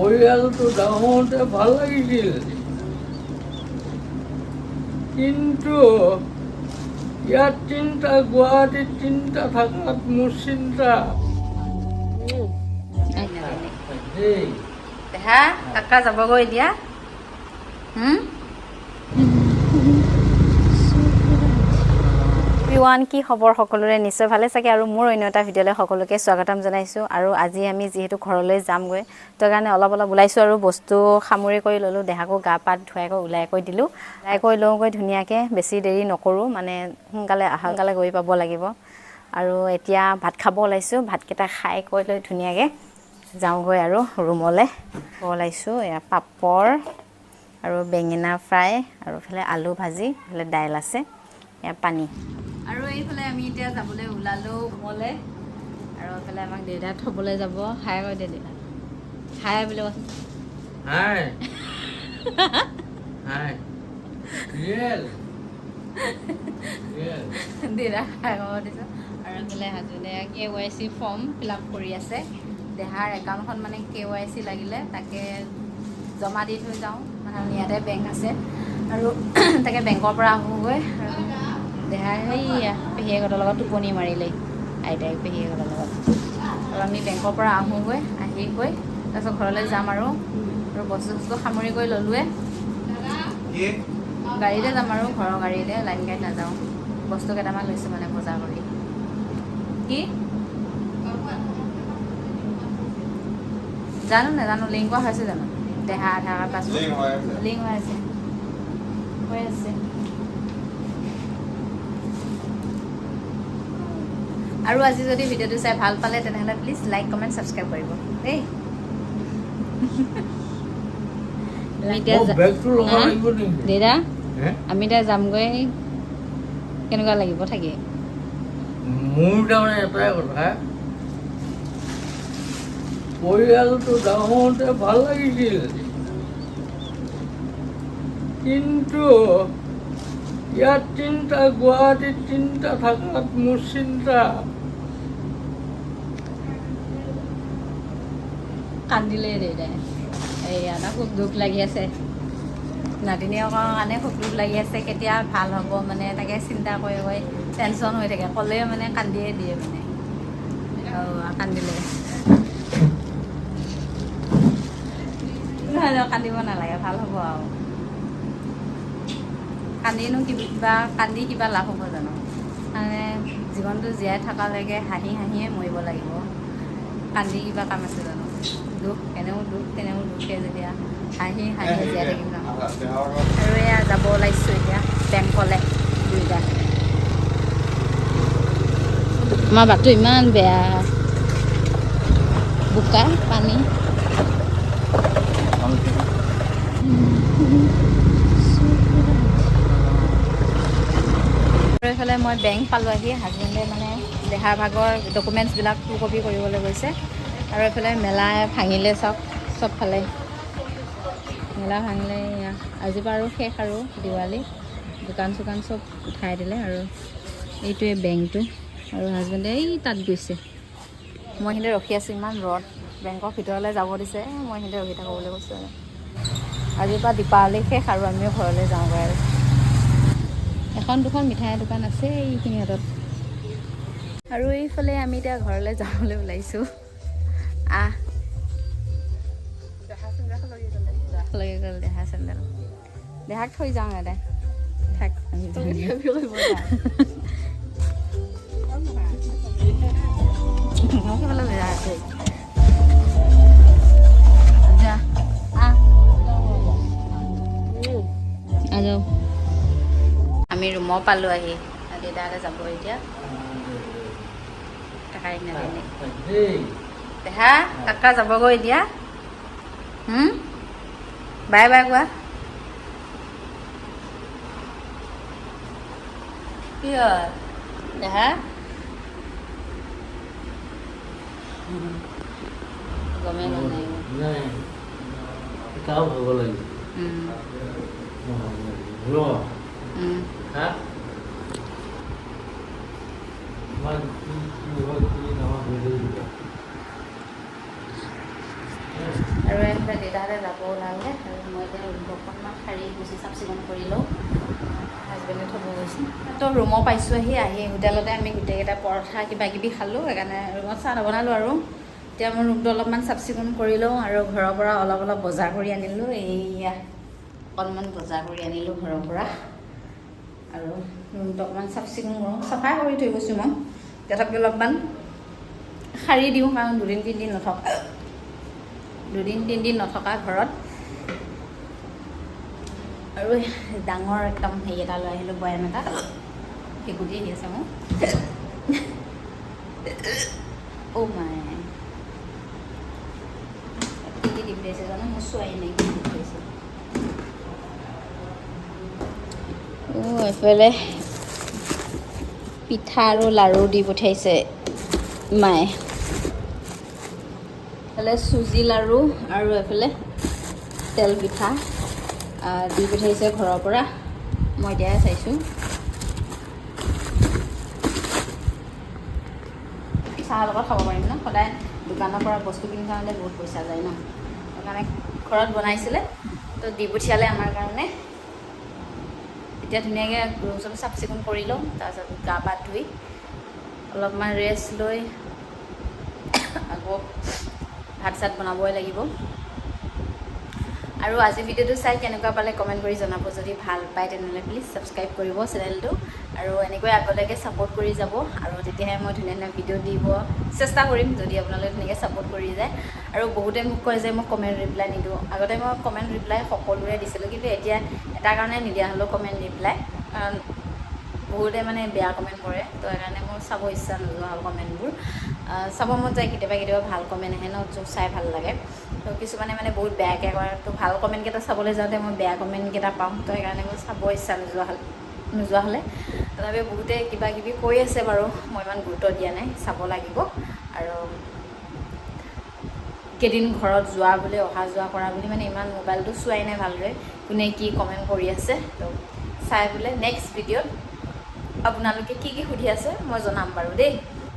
পৰিয়ালটো ডাঙৰতে ভাল লাগিছিল, কিন্তু ইয়াত তিনিটা, গুৱাহাটীত তিনিটা থকাত মোৰ চিন্তা। দেহা কাকা যাবগৈ এতিয়া। এভৰিৱান, কি খবৰ সকলোৰে? নিশ্চয় ভালে চাগে। আৰু মোৰ অন্য এটা ভিডিঅ'লৈ সকলোকে স্বাগতম জনাইছোঁ। আৰু আজি আমি যিহেতু ঘৰলৈ যামগৈ, তাৰ কাৰণে অলপ ওলাইছোঁ আৰু বস্তু সামৰি কৰি ল'লোঁ। দেহাকো গা পা ধুৱাই কৰি ওলাই কৰি দিলোঁ। ওলাই কৰি লওঁগৈ ধুনীয়াকৈ, বেছি দেৰি নকৰোঁ, মানে সোনকালে গৈ পাব লাগিব। আৰু এতিয়া ভাত খাব ওলাইছোঁ। ভাতকেইটা খাই কৰি লৈ ধুনীয়াকৈ যাওঁগৈ আৰু ৰুমলৈ ওলাইছোঁ। এয়া পাপৰ আৰু বেঙেনা ফ্ৰাই আৰু এইফালে আলু ভাজি, এইফালে দাইল আছে, এয়া পানী। আৰু এইফালে আমি এতিয়া যাবলৈ ওলালোঁ ৰুমলৈ। আৰু এইফালে আমাক দেউতাই থ'বলৈ যাব। হাই কৈ দে দেউতা, হাই বুলি কৈছোঁ। হাই হাই দেউতাক হাই ক'ব দিছোঁ। আৰু এইফালে হাজবেণ্ডে KYC ফৰ্ম ফিল আপ কৰি আছে। দেহাৰ একাউণ্টখন মানে KYC লাগিলে, তাকে জমা দি থৈ যাওঁ। মানে ইয়াতে বেংক আছে, আৰু তাকে বেংকৰ পৰা আহোঁগৈ। আৰু দেহাই সেইয়া পেহীয়েকহঁতৰ লগত টোপনি মাৰিলেই, আইতাই পেহীয়েকহঁতৰ লগত। আৰু আমি বেংকৰ পৰা আহোঁগৈ, আহি গৈ তাৰপিছত ঘৰলৈ যাম। আৰু বস্তু সামৰি কৰি ল'লোৱে, গাড়ীতে যাম আৰু ঘৰৰ গাড়ীতে, লাইন গাড়ীত নাযাওঁ। বস্তু কেইটামান লৈছোঁ মানে বজাৰ কৰি। কি জানো নাজানো, লিংক কৰা হৈছে জানো? দেহা আধাৰ কাৰ্ড পাছবুক লিংক হৈ আছে। আৰু আজি যদি ভিডিঅ'টো চাই ভাল পালে, তেনেহ'লে প্লিজ লাইক, কমেণ্ট, ছাবস্ক্ৰাইব কৰিব দেই। দেউতা, আমি এতিয়া যামগৈ। কেনেকুৱা লাগিব থাকি? মোৰ তাৰমানে এটাই কথা, পৰিয়ালটো ডাঙৰতে ভাল লাগিছিল, কিন্তু ইয়াত তিনিটা, গুৱাহাটীত তিনিটা থকাত মোৰ চিন্তা। কান্দিলে দেউতাই। এইয়া না, খুব দুখ লাগি আছে। নাতিনীয়েকৰ কাৰণে খুব দুখ লাগি আছে। কেতিয়া ভাল হ'ব মানে তাকে চিন্তা কৰি টেনশ্যন হৈ থাকে। ক'লে মানে কান্দিয়ে দিয়ে মানে। কান্দিলে নহয়, কান্দিব নালাগে, ভাল হ'ব আৰু। কান্দি কিবা লাভ হ'ব জানো? মানে জীৱনটো জীয়াই থকালৈকে হাঁহিয়ে মৰিব লাগিব। কান্দি কিবা কাম আছে জানো? দুখ এনেও দুখ, তেনেও দুখে, যেতিয়া হাঁহি জীয়াই থাকিম ন। আৰু এয়া যাব ওলাইছোঁ এতিয়া বেংকলৈ দুইটা। আমাৰ বাটটো ইমান বেয়া, বোকা পানী। এইফালে মই বেংক পালোঁ আহি। হাজবেণ্ডে মানে দেহাৰ ভাগৰ ডকুমেণ্টছবিলাক 2 কপি কৰিবলৈ গৈছে। আৰু এইফালে মেলা ভাঙিলে, চবফালে মেলা ভাঙিলে। আজিৰ পৰা আৰু শেষ আৰু দিৱালী। দোকান চোকান চব উঠাই দিলে। আৰু এইটোৱে বেংকটো। আৰু হাজবেণ্ডে এই তাত গৈছে। মই সিহঁতে ৰখি আছোঁ, ইমান ৰ'দ। বেংকৰ ভিতৰলৈ যাব দিছে, মই সিহঁতে ৰখি থাকোঁ বুলি কৈছোঁ। আৰু আজিৰ পৰা দীপাৱলী শেষ, আৰু আমিও ঘৰলৈ যাওঁগৈ। আৰু এখন দুখন মিঠাই দোকান আছে এইখিনি হাতত। আৰু এইফালে আমি এতিয়া ঘৰলৈ যাবলৈ ওলাইছোঁ। লৈ গ'ল দেহা চেণ্ডেল। দেহাক থৈ যাওঁ ইয়াতে, থাক। আমি ৰুমৰ পালোঁ আহি। দেউতাহঁতে যাব এতিয়া। কাকাই নাজানে। দেহা কাকা যাবগৈ এতিয়া। বাই বাই কোৱা। কি হ'ল দেহা? গমেই নাই। কাও ভাব লাগিব। আৰু এতিয়া দেউতাহঁতে যাব ওলালে আৰু মই এতিয়া ৰুমটো অকণমান সাৰি গুচি চাফ চিকুণ কৰি লওঁ। হাজবেণ্ডে থ'ব গৈছে। তো ৰুমত পাইছোঁ আহি হোটেলতে আমি গোটেইকেইটা পৰঠা কিবা কিবি খালোঁ, সেইকাৰণে ৰুমত চাহ নবনালোঁ আৰু। এতিয়া মোৰ ৰুমটো অলপমান চাফ চিকুণ কৰি লওঁ আৰু ঘৰৰ পৰা অলপ বজাৰ কৰি আনিলোঁ। এইয়া অকণমান বজাৰ কৰি আনিলোঁ ঘৰৰ পৰা আৰু ৰুমটো অকণমান চাফ চিকুণ কৰোঁ। চাফাই কৰি থৈ গৈছোঁ মই, তথাপি অলপমান সাৰি দিওঁ, কাৰণ দুদিন তিনিদিন নথকা ঘৰত। আৰু ডাঙৰ একদম হেৰি এটা লৈ আহিলোঁ, বয়াম এটা, ভেকুটি আহি আছে মোৰ। অ' মাই, কি কি দি পঠিয়াইছে জানো, মই চোৱাই নাই কি দি পঠিয়াইছে। এফালে পিঠা আৰু লাড়ু দি পঠিয়াইছে মায়ে, এফালে চুজি লাড়ু আৰু এফালে তেল পিঠা দি পঠিয়াইছে ঘৰৰ পৰা। মই এতিয়াহে চাইছোঁ। চাহৰ লগত খাব পাৰিম ন, সদায় দোকানৰ পৰা বস্তু কিনি খাওঁতে বহুত পইচা যায় ন, সেইকাৰণে ঘৰত বনাইছিলে তো দি পঠিয়ালে আমাৰ কাৰণে। এতিয়া ধুনীয়াকৈ ৰুম চুম চাফ চিকুণ কৰি লওঁ, তাৰপিছত গা পা ধুই অলপমান ৰেষ্ট লৈ আকৌ ভাত চাত বনাবই লাগিব। আৰু আজি ভিডিঅ'টো চাই কেনেকুৱা পালে কমেণ্ট কৰি জনাব। যদি ভাল পায় তেনেহ'লে প্লিজ ছাবস্ক্ৰাইব কৰিব চেনেলটো, আৰু এনেকৈ আগলৈকে ছাপোৰ্ট কৰি যাব, আৰু তেতিয়াহে মই ধুনীয়া ধুনীয়া ভিডিঅ' দিব চেষ্টা কৰিম, যদি আপোনালোকে ধুনীয়াকৈ ছাপোৰ্ট কৰি যায়। আৰু বহুতে মোক কয় যে মই কমেণ্ট ৰিপ্লাই নিদিওঁ। আগতে মই কমেণ্ট ৰিপ্লাই সকলোৰে দিছিলোঁ, কিন্তু এতিয়া এটা কাৰণে নিদিয়া হ'লেও কমেণ্ট ৰিপ্লাই, কাৰণ বহুতে মানে বেয়া কমেণ্ট কৰে, তো সেইকাৰণে মোৰ চাব ইচ্ছা নোযোৱা হ'ল কমেণ্টবোৰ। চাব মন যায়, কেতিয়াবা ভাল কমেণ্ট আহে ন, যোগ চাই ভাল লাগে। তো কিছুমানে মানে বহুত বেয়াকৈ কৰে, তো ভাল কমেণ্টকেইটা চাবলৈ যাওঁতে মই বেয়া কমেণ্টকেইটা পাওঁ, তো সেইকাৰণে মোৰ চাব ইচ্ছা নোযোৱা হ'লে। তথাপি বহুতে কিবা কিবি কৈ আছে বাৰু, মই ইমান গুৰুত্ব দিয়া নাই, চাব লাগিব। আৰু কেইদিন ঘৰত যোৱা বুলি, অহা যোৱা কৰা বুলি মানে ইমান মোবাইলটো চোৱাই নাই ভালদৰে, কোনে কি কমেণ্ট কৰি আছে। তো চাই বোলে নেক্সট ভিডিঅ'ত আপোনালোকে কি সুধি আছে মই জনাম বাৰু দেই।